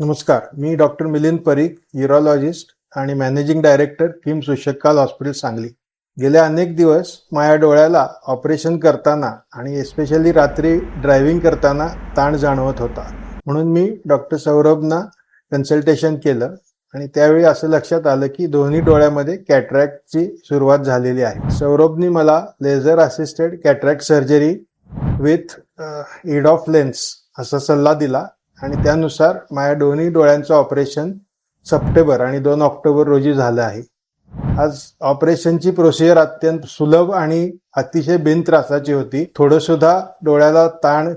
नमस्कार, मी doctor Milind Parikh, urologist आणि मॅनेजिंग डायरेक्टर किम्स उशक्काल हॉस्पिटल सांगली. गेले अनेक दिवस माझ्या डोळ्याला ऑपरेशन करताना आणि एस्पेशली रात्री ड्रायव्हिंग करताना ताण जाणवत होता. म्हणून मी डॉक्टर सौरभना कन्सल्टेशन केलं आणि त्यावेळी असं लक्षात आलं की दोन्ही डोळ्यामध्ये कॅटरॅक्टची सुरुवात झालेली आहे. सौरभनी मला laser assisted cataract surgery with aid of lens असा सल्ला दिला आणि त्यानुसार माझ्या दोन्ही डोळ्यांचं ऑपरेशन सप्टेंबर आणि 2 ऑक्टोबर रोजी झालं आहे. आज ऑपरेशनची प्रोसिजर अत्यंत सुलभ आणि अतिशय बिनत्रासाची होती. थोडं सुद्धा डोळ्याला ताण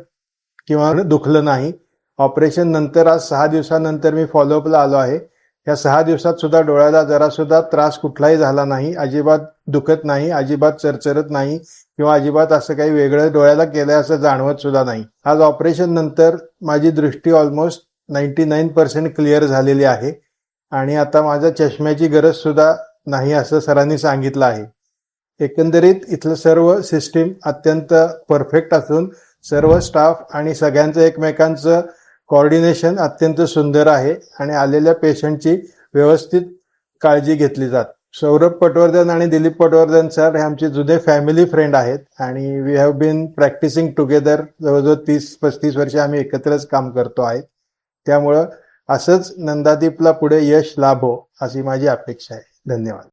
किंवा दुखलं नाही. ऑपरेशन नंतर आज 6 दिवसानंतर मी फॉलोअपला आलो आहे. या 6 दिवसात सुद्धा डोळ्याला जरा सुद्धा त्रास कुठलाही झाला नाही. अजिबात दुखत नाही, अजिबात चरचरत नाही किंवा अजिबात असं काही वेगळं डोळ्याला केलंय असं जाणवत सुद्धा नाही. आज ऑपरेशन नंतर माझी दृष्टी ऑलमोस्ट 99% क्लिअर झालेली आहे आणि आता माझ्या चष्म्याची गरज सुद्धा नाही असं सरांनी सांगितलं आहे. एकंदरीत इथलं सर्व सिस्टीम अत्यंत परफेक्ट असून सर्व स्टाफ आणि सगळ्यांचं एकमेकांचं कोऑर्डिनेशन अत्यंत सुंदर आहे आणि आलेल्या पेशंटची व्यवस्थित काळजी घेतली जाते. सौरभ पटवर्धन आणि दिलीप पटवर्धन सर हे आमचे जुने फॅमिली फ्रेंड आहेत आणि we have been practising together. जवळजवळ 30-35 वर्ष आम्ही एकत्रच काम करतो आहे. त्यामुळं असंच नंदादीपला पुढे यश लाभो अशी माझी अपेक्षा आहे. धन्यवाद.